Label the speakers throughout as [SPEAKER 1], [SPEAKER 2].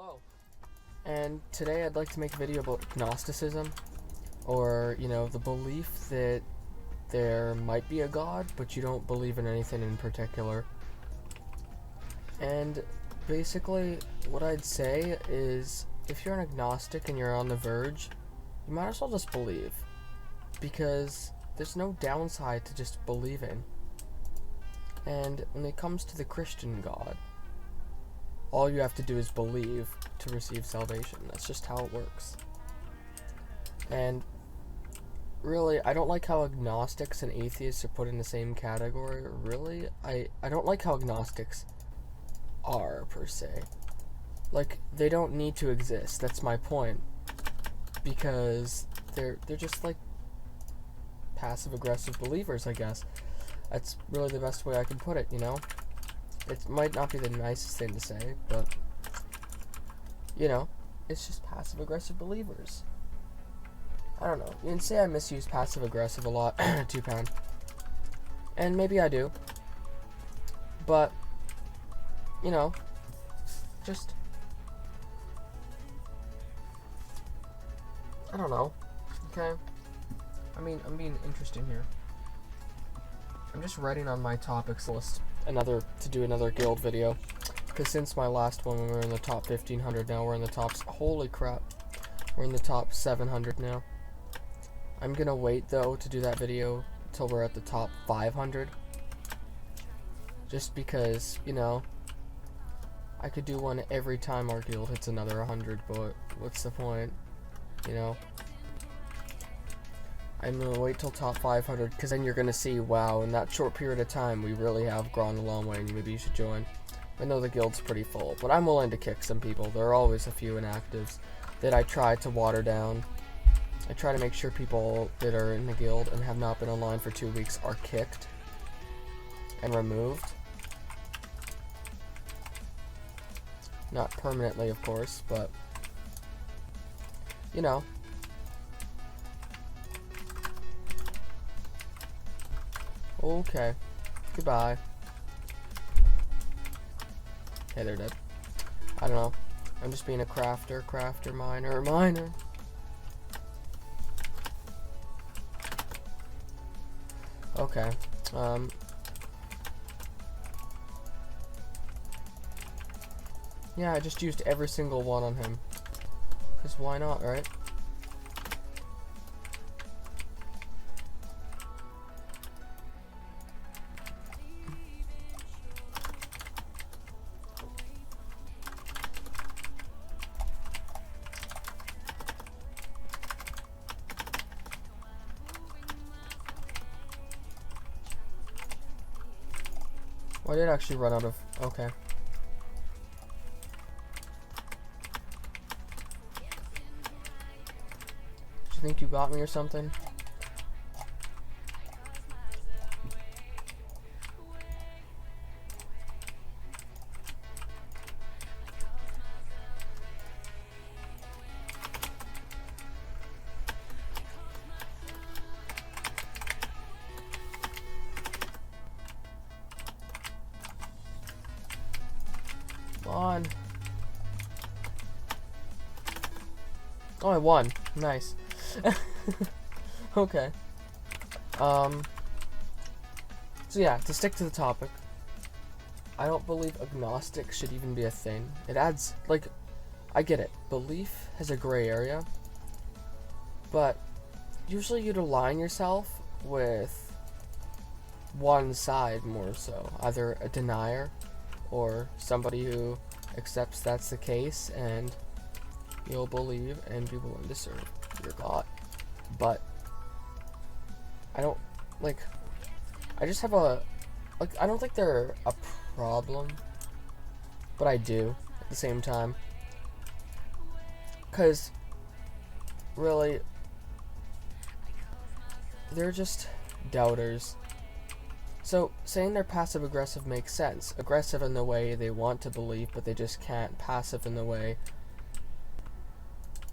[SPEAKER 1] Hello, and today I'd like to make a video about Agnosticism, or, the belief that there might be a God, but you don't believe in anything in particular. And basically, what I'd say is, if you're an agnostic and you're on the verge, you might as well just believe, because there's no downside to just believing. And when it comes to the Christian God, all you have to do is believe to receive salvation. That's just how it works. And really, I don't like how agnostics and atheists are put in the same category. Really, I don't like how agnostics are, per se. Like, they don't need to exist. That's my point. Because they're just like passive-aggressive believers, I guess. That's really the best way I can put it, It might not be the nicest thing to say, but, it's just passive-aggressive believers. I don't know. You can say I misuse passive-aggressive a lot, 2 pound. And maybe I do. But, just, I don't know, okay? I mean, I'm being interesting here. I'm just writing on my topics list to do another guild video, because since my last one we were in the top 1500, now we're in the top, holy crap, we're in the top 700 now. I'm gonna wait though to do that video until we're at the top 500, just because, I could do one every time our guild hits another 100, but what's the point, I'm gonna wait till top 500, because then you're gonna see, wow, in that short period of time, we really have grown a long way, and maybe you should join. I know the guild's pretty full, but I'm willing to kick some people. There are always a few inactives that I try to water down. I try to make sure people that are in the guild and have not been online for 2 weeks are kicked and removed. Not permanently, of course, but, Okay. Goodbye. Okay, they're dead. I don't know. I'm just being a crafter, miner. Okay. Yeah, I just used every single one on him. Because why not, right? Oh, I did actually run out of... Okay. Do you think you got me or something? On. Oh, I won. Nice. Okay. So yeah, to stick to the topic, I don't believe agnostic should even be a thing. It adds, I get it. Belief has a gray area, but usually you'd align yourself with one side more so. Either a denier, or somebody who accepts that's the case, and you'll believe and be willing to serve your God. But I don't, I just have I don't think they're a problem, but I do at the same time. Because, really, they're just doubters. So, saying they're passive-aggressive makes sense. Aggressive in the way they want to believe, but they just can't. Passive in the way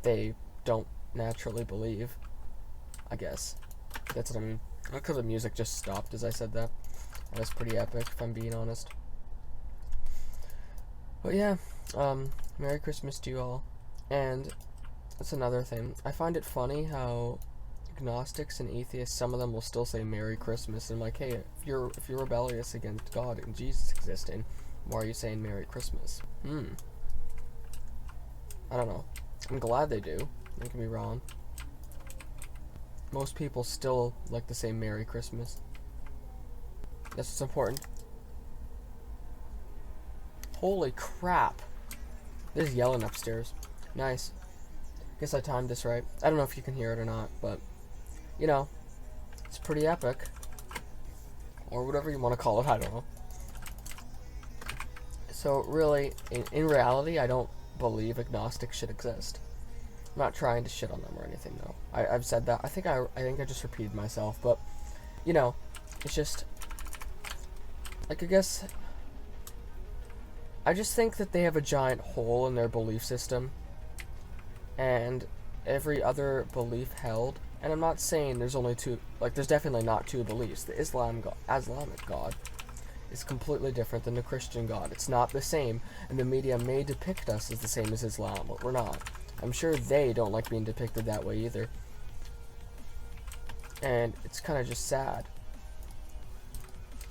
[SPEAKER 1] they don't naturally believe, I guess. That's what I mean. Because the music just stopped as I said that. That was pretty epic, if I'm being honest. But yeah, Merry Christmas to you all. And that's another thing. I find it funny how agnostics and atheists, some of them will still say Merry Christmas. And I'm like, hey, if you're rebellious against God and Jesus existing, why are you saying Merry Christmas? I don't know. I'm glad they do. Don't get me wrong. Most people still like to say Merry Christmas. That's what's important. Holy crap. There's yelling upstairs. Nice. Guess I timed this right. I don't know if you can hear it or not, but, you know, it's pretty epic. Or whatever you want to call it, I don't know. So, really, in reality, I don't believe agnostics should exist. I'm not trying to shit on them or anything, though. I've said that. I think I just repeated myself, but, you know, it's just, like, I just think that they have a giant hole in their belief system, and every other belief held, and I'm not saying there's only two, like, there's definitely not two beliefs. The Islamic God is completely different than the Christian God. It's not the same, and the media may depict us as the same as Islam, but we're not. I'm sure they don't like being depicted that way either. And it's kind of just sad.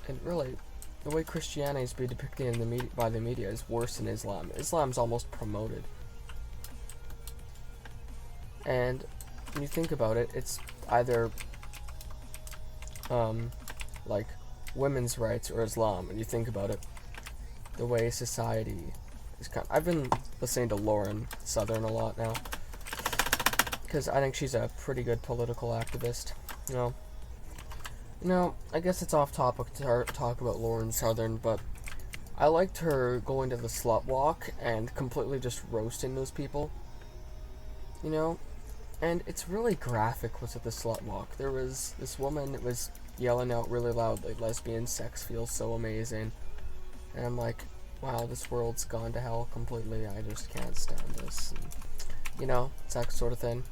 [SPEAKER 1] And really, the way Christianity is being depicted in the media, by the media is worse than Islam. Islam's almost promoted. And when you think about it, it's either like women's rights or Islam. When you think about it, the way society is kind of, I've been listening to Lauren Southern a lot now, because I think she's a pretty good political activist. You know, I guess it's off topic to talk about Lauren Southern, but I liked her going to the slut walk and completely just roasting those people. You know, and it's really graphic what's at the slut walk. There was this woman that was yelling out really loudly, lesbian sex feels so amazing. And I'm like, wow, this world's gone to hell completely. I just can't stand this. And, you know, it's that sort of thing.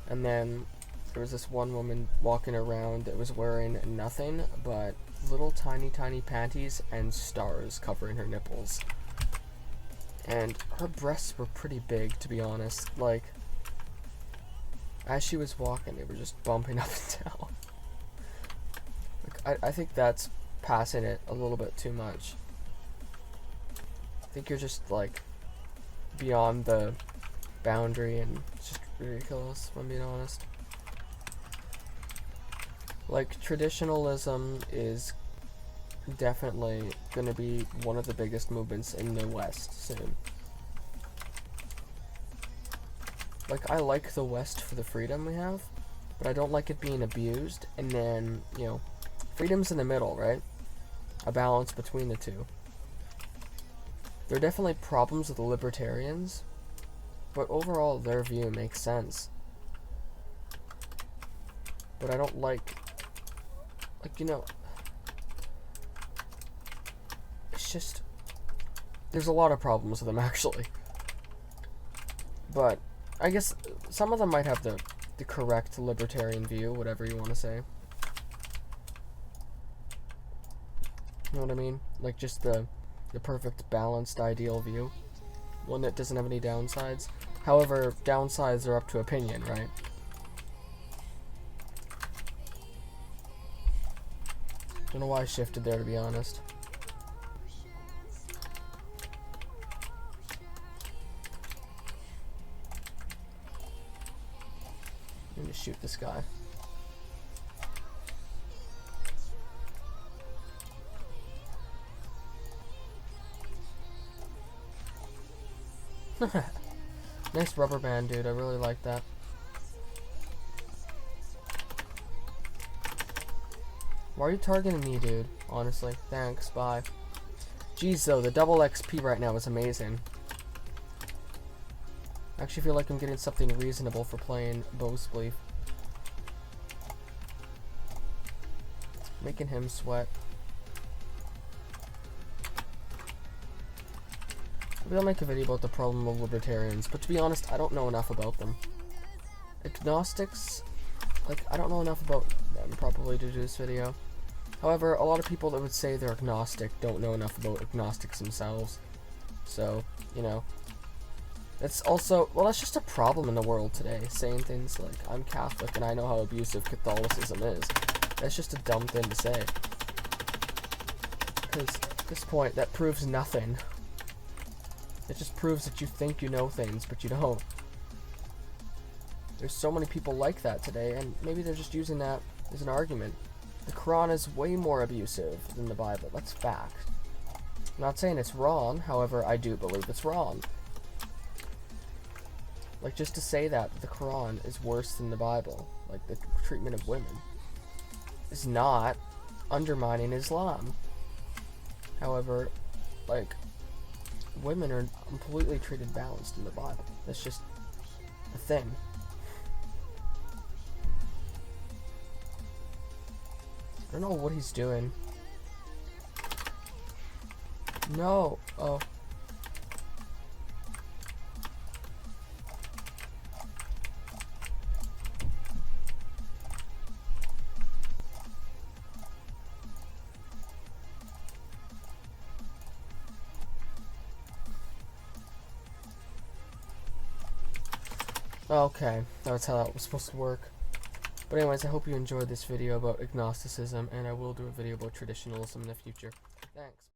[SPEAKER 1] And then there was this one woman walking around that was wearing nothing but little tiny panties and stars covering her nipples. And her breasts were pretty big, to be honest. Like, as she was walking, they were just bumping up and down. Like, I think that's passing it a little bit too much. I think you're just, like, beyond the boundary, and it's just ridiculous, if I'm being honest. Like, traditionalism is definitely going to be one of the biggest movements in the West soon. Like, I like the West for the freedom we have, but I don't like it being abused, and then, you know, freedom's in the middle, right? A balance between the two. There are definitely problems with the libertarians, but overall their view makes sense. But I don't like, you know, it's just, there's a lot of problems with them, actually. But I guess some of them might have the correct libertarian view, whatever you want to say. You know what I mean? Like, just the perfect, balanced, ideal view. One that doesn't have any downsides. However, downsides are up to opinion, right? Don't know why I shifted there, to be honest. I'm gonna shoot this guy. Nice rubber band, dude. I really like that. Why are you targeting me, dude? Honestly. Thanks. Bye. Jeez, though. The double XP right now is amazing. I actually feel like I'm getting something reasonable for playing BowSpleef. Making him sweat. Maybe I'll make a video about the problem of libertarians, but to be honest, I don't know enough about them. Agnostics, like, I don't know enough about them probably to do this video. However, a lot of people that would say they're agnostic don't know enough about agnostics themselves. So, you know, it's also, well, that's just a problem in the world today, saying things like, I'm Catholic and I know how abusive Catholicism is. That's just a dumb thing to say. Because at this point, that proves nothing. It just proves that you think you know things, but you don't. There's so many people like that today, and maybe they're just using that as an argument. The Quran is way more abusive than the Bible. That's fact. I'm not saying it's wrong, however, I do believe it's wrong. Like, just to say that the Quran is worse than the Bible, like the treatment of women, is not undermining Islam. However, like, women are completely treated balanced in the Bible. That's just a thing. I don't know what he's doing. No. Oh. Okay, that's how that was supposed to work. But anyways, I hope you enjoyed this video about agnosticism, and I will do a video about traditionalism in the future. Thanks.